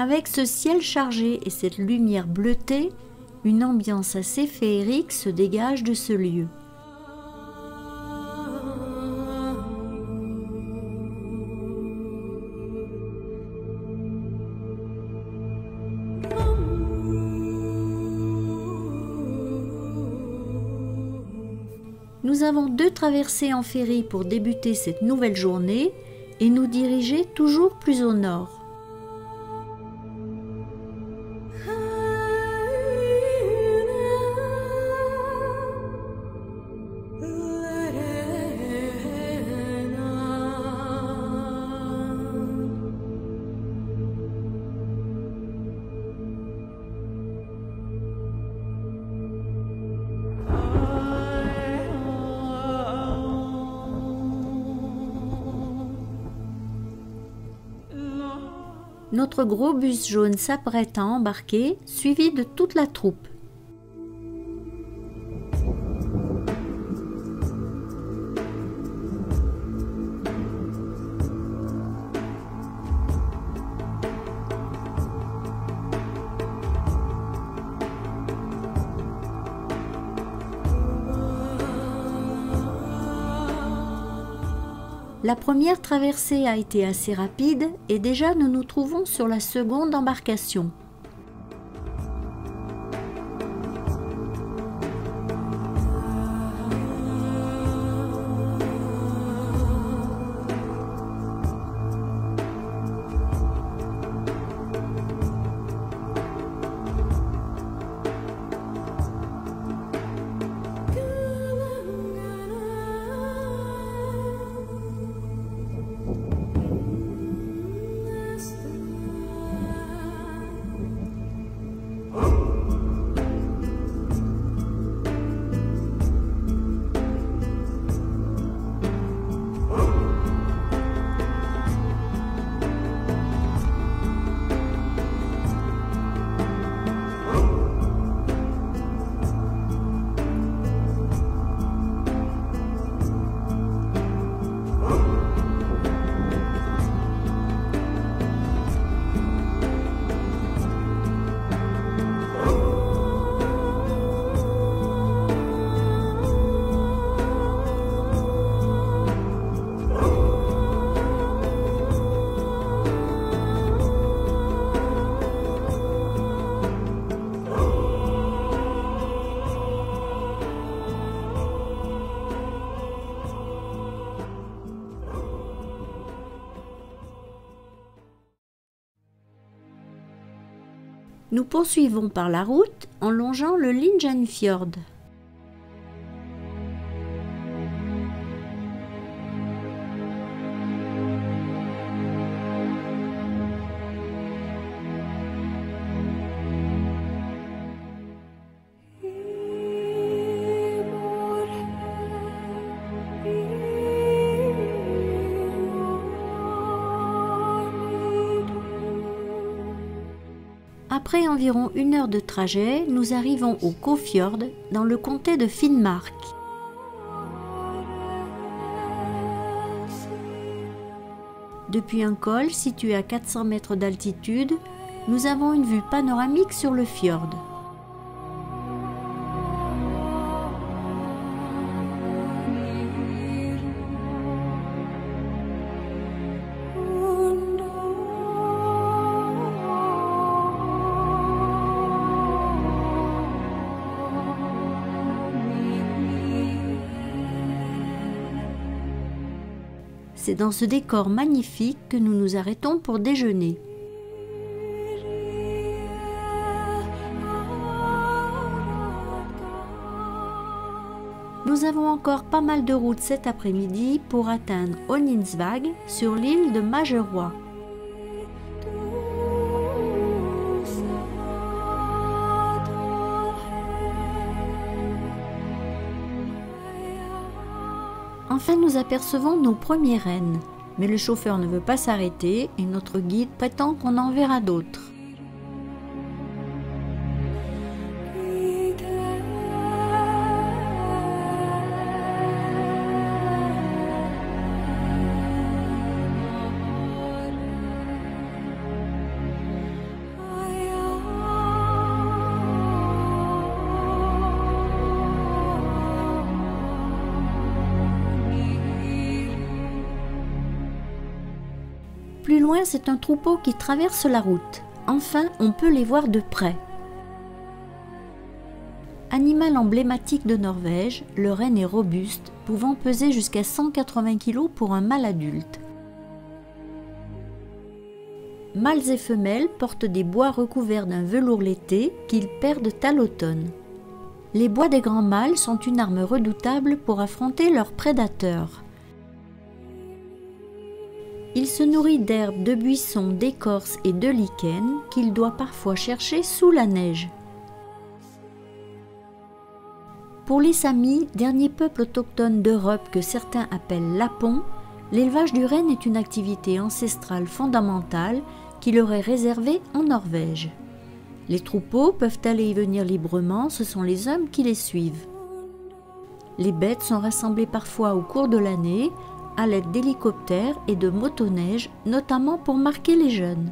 Avec ce ciel chargé et cette lumière bleutée, une ambiance assez féerique se dégage de ce lieu. Nous avons 2 traversées en ferry pour débuter cette nouvelle journée et nous diriger toujours plus au nord. Notre gros bus jaune s'apprête à embarquer, suivi de toute la troupe. La première traversée a été assez rapide et déjà nous nous trouvons sur la seconde embarcation. Nous poursuivons par la route en longeant le Lyngenfjord. Après environ 1 heure de trajet, nous arrivons au Kåfjord, dans le comté de Finnmark. Depuis un col situé à 400 mètres d'altitude, nous avons une vue panoramique sur le fjord. C'est dans ce décor magnifique que nous nous arrêtons pour déjeuner. Nous avons encore pas mal de route cet après-midi pour atteindre Honningsvåg sur l'île de Magerøy. Enfin, nous apercevons nos premiers rennes, mais le chauffeur ne veut pas s'arrêter et notre guide prétend qu'on en verra d'autres. plus loin, c'est un troupeau qui traverse la route. Enfin, on peut les voir de près. Animal emblématique de Norvège, le renne est robuste, pouvant peser jusqu'à 180 kg pour un mâle adulte. Mâles et femelles portent des bois recouverts d'un velours laité qu'ils perdent à l'automne. Les bois des grands mâles sont une arme redoutable pour affronter leurs prédateurs. Il se nourrit d'herbes, de buissons, d'écorces et de lichens qu'il doit parfois chercher sous la neige. Pour les Samis, dernier peuple autochtone d'Europe que certains appellent Lapons, l'élevage du renne est une activité ancestrale fondamentale qui leur est réservée en Norvège. Les troupeaux peuvent aller et venir librement, ce sont les hommes qui les suivent. Les bêtes sont rassemblées parfois au cours de l'année à l'aide d'hélicoptères et de motoneiges, notamment pour marquer les jeunes.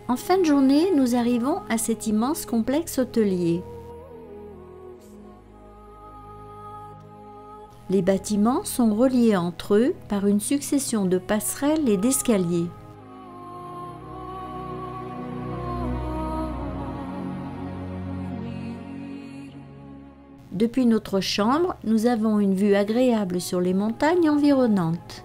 En fin de journée, nous arrivons à cet immense complexe hôtelier. Les bâtiments sont reliés entre eux par une succession de passerelles et d'escaliers. Depuis notre chambre, nous avons une vue agréable sur les montagnes environnantes.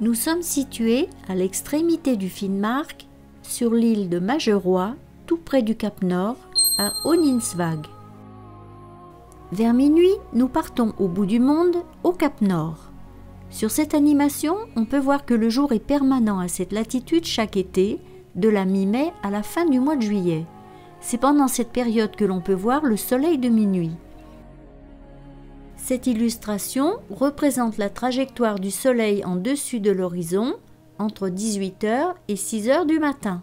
Nous sommes situés à l'extrémité du Finnmark, sur l'île de Magerøa, tout près du Cap Nord, à Honningsvåg. Vers minuit, nous partons au bout du monde, au Cap Nord. Sur cette animation, on peut voir que le jour est permanent à cette latitude chaque été, de la mi-mai à la fin du mois de juillet. C'est pendant cette période que l'on peut voir le soleil de minuit. Cette illustration représente la trajectoire du soleil en dessus de l'horizon entre 18 h et 6 h du matin.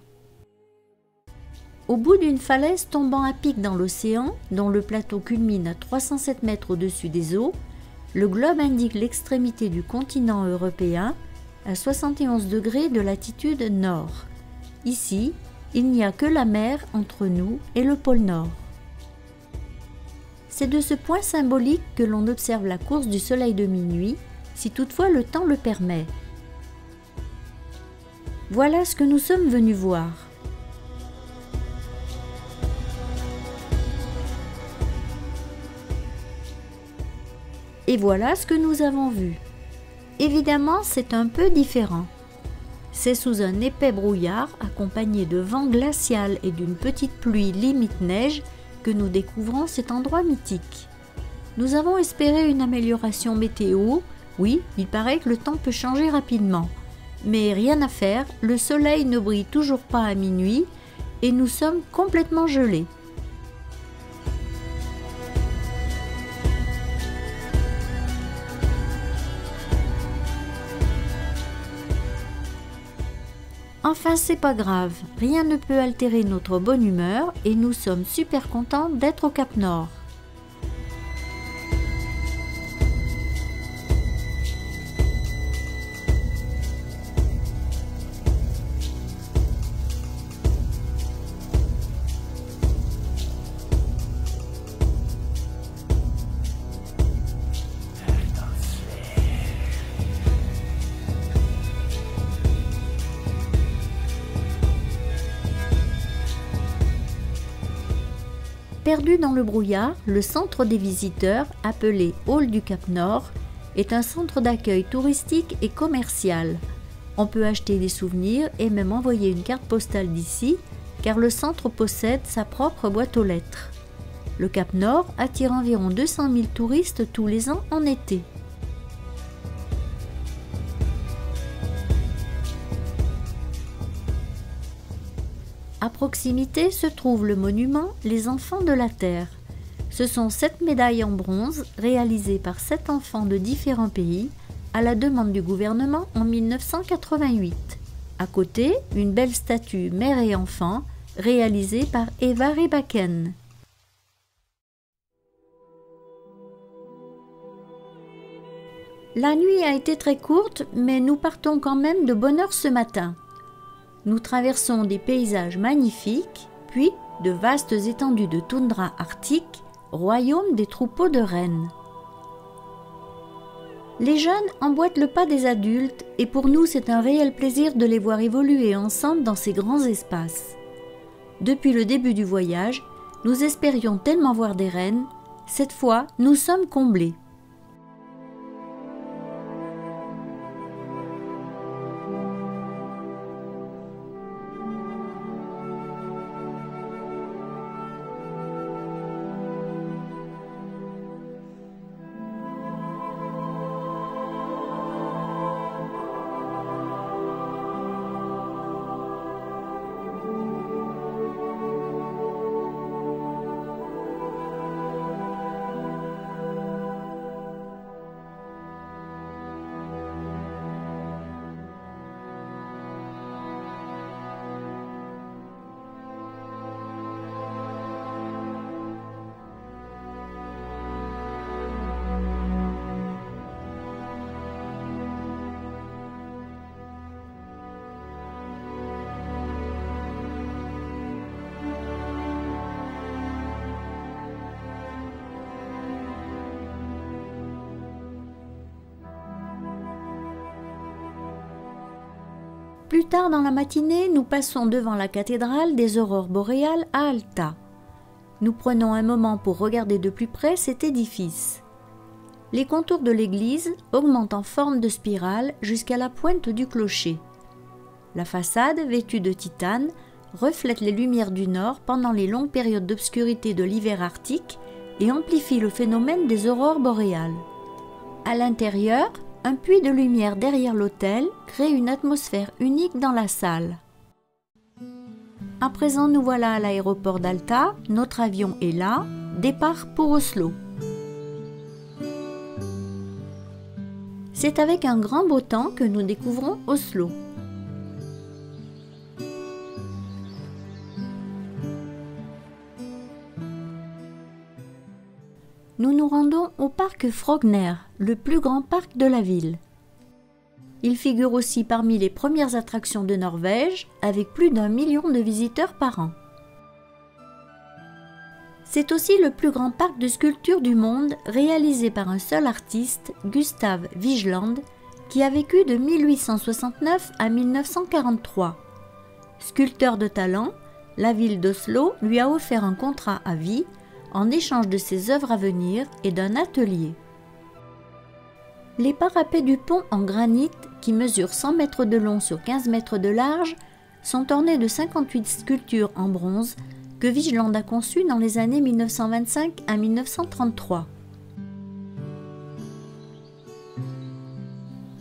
Au bout d'une falaise tombant à pic dans l'océan, dont le plateau culmine à 307 mètres au-dessus des eaux, le globe indique l'extrémité du continent européen à 71 degrés de latitude nord. Ici, il n'y a que la mer entre nous et le pôle Nord. C'est de ce point symbolique que l'on observe la course du soleil de minuit, si toutefois le temps le permet. Voilà ce que nous sommes venus voir. Et voilà ce que nous avons vu. Évidemment, c'est un peu différent. C'est sous un épais brouillard, accompagné de vent glacial et d'une petite pluie limite neige, que nous découvrons cet endroit mythique. Nous avons espéré une amélioration météo. Oui, il paraît que le temps peut changer rapidement. Mais rien à faire, le soleil ne brille toujours pas à minuit et nous sommes complètement gelés. Enfin, c'est pas grave, rien ne peut altérer notre bonne humeur et nous sommes super contents d'être au Cap Nord. Perdu dans le brouillard, le centre des visiteurs, appelé Hall du Cap Nord, est un centre d'accueil touristique et commercial. On peut acheter des souvenirs et même envoyer une carte postale d'ici, car le centre possède sa propre boîte aux lettres. Le Cap Nord attire environ 200 000 touristes tous les ans en été. À proximité se trouve le monument Les Enfants de la Terre. Ce sont 7 médailles en bronze réalisées par 7 enfants de différents pays à la demande du gouvernement en 1988. À côté, une belle statue mère et enfant – réalisée par Eva Rebaken. La nuit a été très courte, mais nous partons quand même de bonne heure ce matin. Nous traversons des paysages magnifiques, puis de vastes étendues de toundra arctique, royaume des troupeaux de rennes. Les jeunes emboîtent le pas des adultes et pour nous c'est un réel plaisir de les voir évoluer ensemble dans ces grands espaces. Depuis le début du voyage, nous espérions tellement voir des rennes, cette fois nous sommes comblés. Plus tard dans la matinée, nous passons devant la cathédrale des aurores boréales à Alta. Nous prenons un moment pour regarder de plus près cet édifice. Les contours de l'église augmentent en forme de spirale jusqu'à la pointe du clocher. La façade, vêtue de titane, reflète les lumières du nord pendant les longues périodes d'obscurité de l'hiver arctique et amplifie le phénomène des aurores boréales. À l'intérieur, un puits de lumière derrière l'autel crée une atmosphère unique dans la salle. À présent, nous voilà à l'aéroport d'Alta, notre avion est là, départ pour Oslo. C'est avec un grand beau temps que nous découvrons Oslo. Nous nous rendons au parc Frogner, le plus grand parc de la ville. Il figure aussi parmi les premières attractions de Norvège, avec plus d'1 million de visiteurs par an. C'est aussi le plus grand parc de sculpture du monde, réalisé par un seul artiste, Gustav Vigeland, qui a vécu de 1869 à 1943. Sculpteur de talent, la ville d'Oslo lui a offert un contrat à vie, en échange de ses œuvres à venir et d'un atelier. Les parapets du pont en granit, qui mesurent 100 mètres de long sur 15 mètres de large, sont ornés de 58 sculptures en bronze que Vigeland a conçues dans les années 1925 à 1933.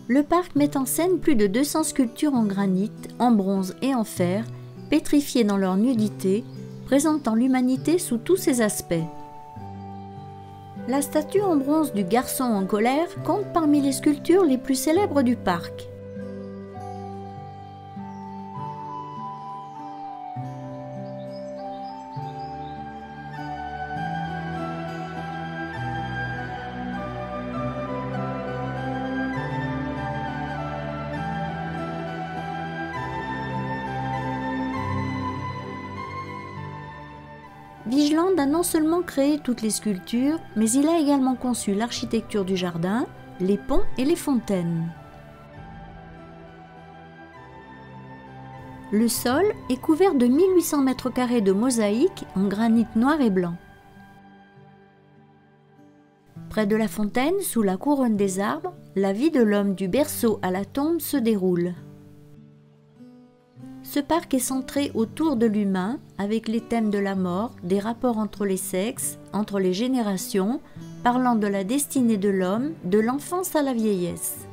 Le parc met en scène plus de 200 sculptures en granit, en bronze et en fer, pétrifiées dans leur nudité, présentant l'humanité sous tous ses aspects. La statue en bronze du garçon en colère compte parmi les sculptures les plus célèbres du parc. Vigeland a non seulement créé toutes les sculptures, mais il a également conçu l'architecture du jardin, les ponts et les fontaines. Le sol est couvert de 1800 mètres carrés de mosaïques en granit noir et blanc. Près de la fontaine, sous la couronne des arbres, la vie de l'homme du berceau à la tombe se déroule. Ce parc est centré autour de l'humain, avec les thèmes de la mort, des rapports entre les sexes, entre les générations, parlant de la destinée de l'homme, de l'enfance à la vieillesse.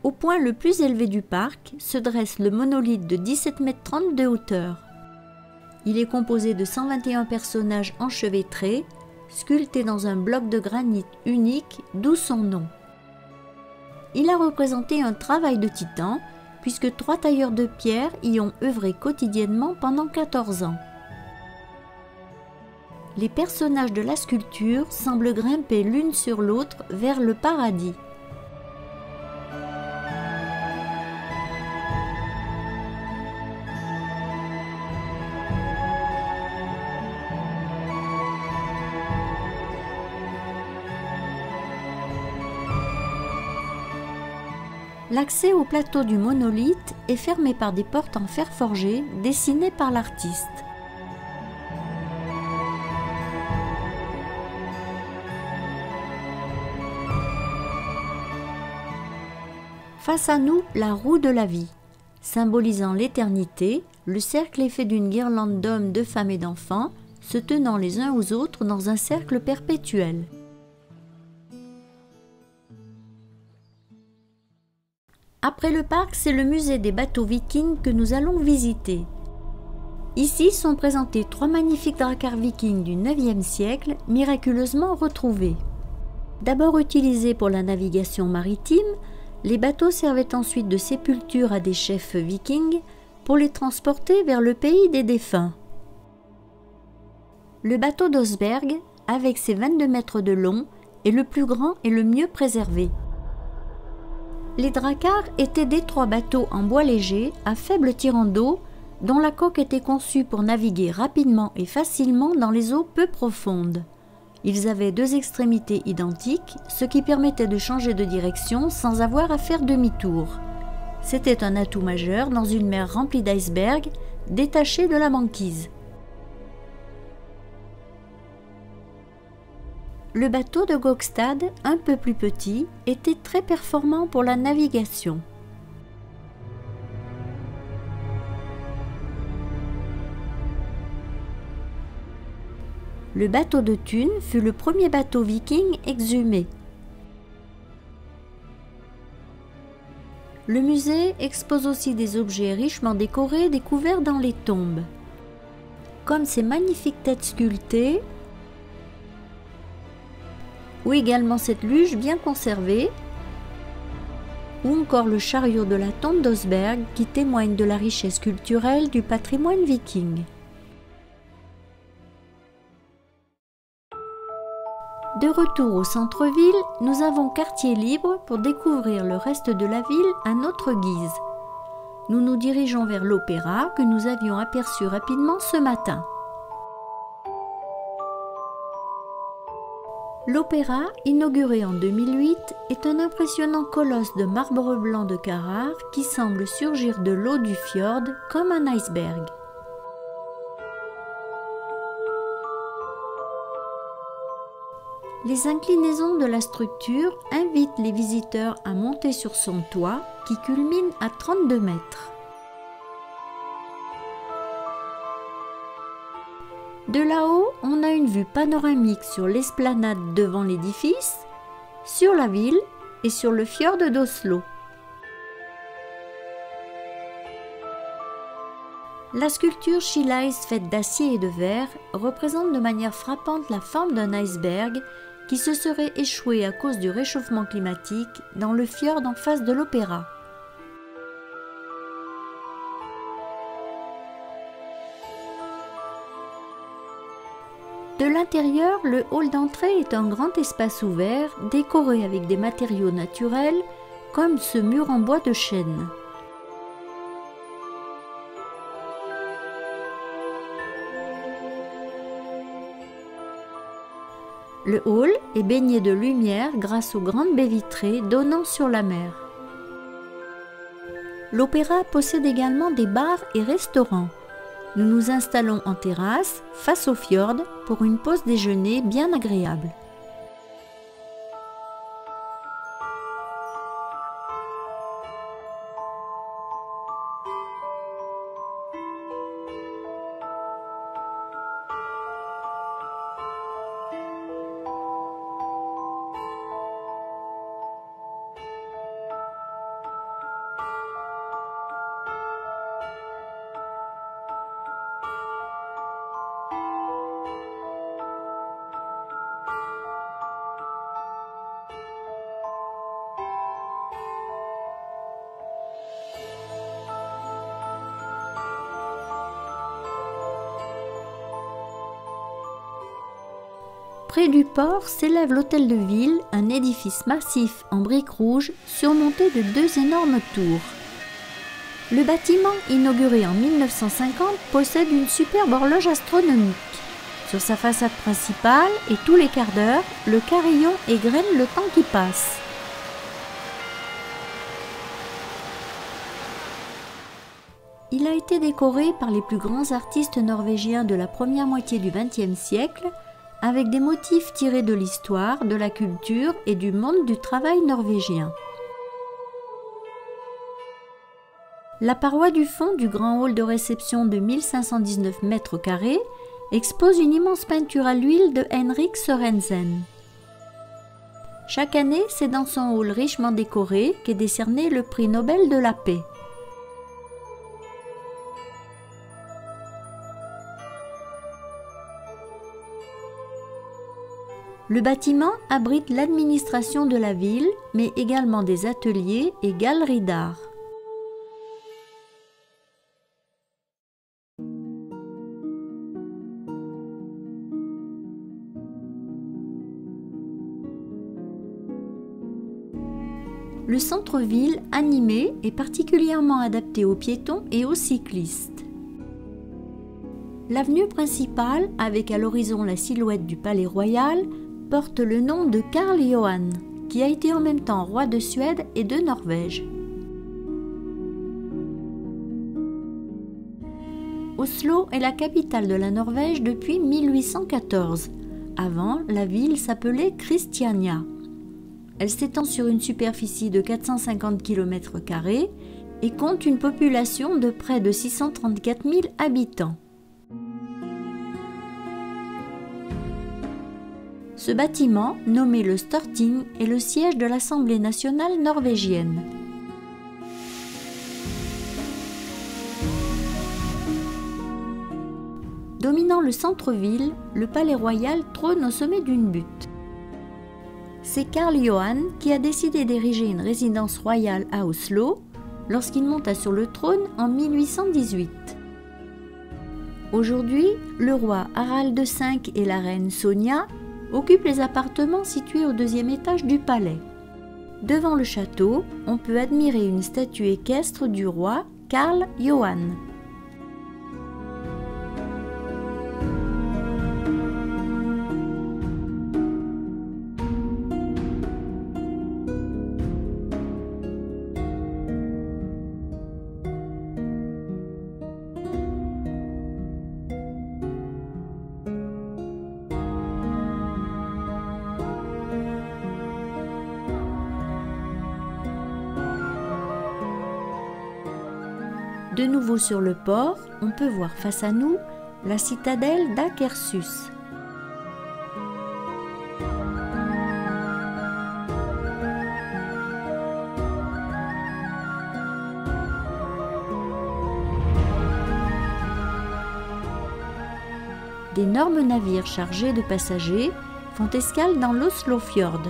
Au point le plus élevé du parc se dresse le monolithe de 17,30 m de hauteur. Il est composé de 121 personnages enchevêtrés, sculptés dans un bloc de granit unique, d'où son nom. Il a représenté un travail de titan, puisque 3 tailleurs de pierre y ont œuvré quotidiennement pendant 14 ans. les personnages de la sculpture semblent grimper l'une sur l'autre vers le paradis. L'accès au plateau du monolithe est fermé par des portes en fer forgé dessinées par l'artiste. Face à nous, la roue de la vie. Symbolisant l'éternité, le cercle est fait d'une guirlande d'hommes, de femmes et d'enfants, se tenant les uns aux autres dans un cercle perpétuel. Après le parc, c'est le musée des bateaux vikings que nous allons visiter. Ici sont présentés 3 magnifiques dracars vikings du 9e siècle, miraculeusement retrouvés. D'abord utilisés pour la navigation maritime, les bateaux servaient ensuite de sépulture à des chefs vikings pour les transporter vers le pays des défunts. Le bateau d'Osberg, avec ses 22 mètres de long, est le plus grand et le mieux préservé. Les dracars étaient d'étroits bateaux en bois léger à faible tirant d'eau, dont la coque était conçue pour naviguer rapidement et facilement dans les eaux peu profondes. Ils avaient 2 extrémités identiques, ce qui permettait de changer de direction sans avoir à faire demi-tour. C'était un atout majeur dans une mer remplie d'icebergs, détachés de la banquise. Le bateau de Gokstad, un peu plus petit, était très performant pour la navigation. Le bateau de Thun fut le premier bateau viking exhumé. Le musée expose aussi des objets richement décorés découverts dans les tombes, comme ces magnifiques têtes sculptées, ou également cette luge bien conservée, ou encore le chariot de la tombe d'Osberg qui témoigne de la richesse culturelle du patrimoine viking. De retour au centre-ville, nous avons quartier libre pour découvrir le reste de la ville à notre guise. Nous nous dirigeons vers l'opéra que nous avions aperçu rapidement ce matin. L'opéra, inauguré en 2008, est un impressionnant colosse de marbre blanc de Carrare qui semble surgir de l'eau du fjord comme un iceberg. Les inclinaisons de la structure invitent les visiteurs à monter sur son toit qui culmine à 32 mètres. De là-haut, on a une vue panoramique sur l'esplanade devant l'édifice, sur la ville et sur le fjord d'Oslo. La sculpture Skilais faite d'acier et de verre représente de manière frappante la forme d'un iceberg qui se serait échoué à cause du réchauffement climatique dans le fjord en face de l'opéra. De l'intérieur, le hall d'entrée est un grand espace ouvert décoré avec des matériaux naturels comme ce mur en bois de chêne. Le hall est baigné de lumière grâce aux grandes baies vitrées donnant sur la mer. L'opéra possède également des bars et restaurants. Nous nous installons en terrasse, face au fjord, pour une pause déjeuner bien agréable. Près du port s'élève l'hôtel de ville, un édifice massif en briques rouges surmonté de 2 énormes tours. Le bâtiment, inauguré en 1950, possède une superbe horloge astronomique. Sur sa façade principale, et tous les quarts d'heure, le carillon égrène le temps qui passe. Il a été décoré par les plus grands artistes norvégiens de la première moitié du XXe siècle, avec des motifs tirés de l'histoire, de la culture et du monde du travail norvégien. La paroi du fond du grand hall de réception de 1519 mètres carrés expose une immense peinture à l'huile de Henrik Sørensen. Chaque année, c'est dans son hall richement décoré qu'est décerné le prix Nobel de la paix. Le bâtiment abrite l'administration de la ville, mais également des ateliers et galeries d'art. Le centre-ville, animé, est particulièrement adapté aux piétons et aux cyclistes. L'avenue principale, avec à l'horizon la silhouette du Palais Royal, porte le nom de Karl Johan, qui a été en même temps roi de Suède et de Norvège. Oslo est la capitale de la Norvège depuis 1814. Avant, la ville s'appelait Christiania. Elle s'étend sur une superficie de 450 km² et compte une population de près de 634 000 habitants. Ce bâtiment, nommé le Storting, est le siège de l'Assemblée nationale norvégienne. Dominant le centre-ville, le Palais Royal trône au sommet d'une butte. C'est Karl Johan qui a décidé d'ériger une résidence royale à Oslo lorsqu'il monta sur le trône en 1818. Aujourd'hui, le roi Harald V et la reine Sonja occupent les appartements situés au 2e étage du palais. Devant le château, on peut admirer une statue équestre du roi Karl Johan. De nouveau sur le port, on peut voir face à nous la citadelle d'Akershus. D'énormes navires chargés de passagers font escale dans l'Oslofjord.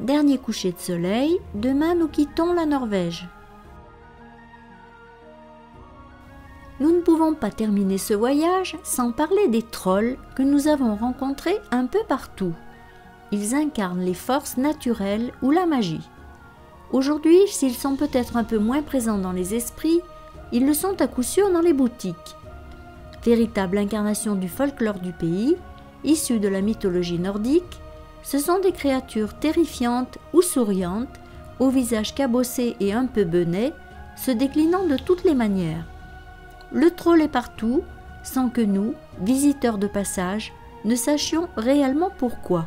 Dernier coucher de soleil, demain nous quittons la Norvège. Nous ne pouvons pas terminer ce voyage sans parler des trolls que nous avons rencontrés un peu partout. Ils incarnent les forces naturelles ou la magie. Aujourd'hui, s'ils sont peut-être un peu moins présents dans les esprits, ils le sont à coup sûr dans les boutiques. Véritable incarnation du folklore du pays, issue de la mythologie nordique, ce sont des créatures terrifiantes ou souriantes, au visage cabossé et un peu benêt, se déclinant de toutes les manières. Le troll est partout, sans que nous, visiteurs de passage, ne sachions réellement pourquoi.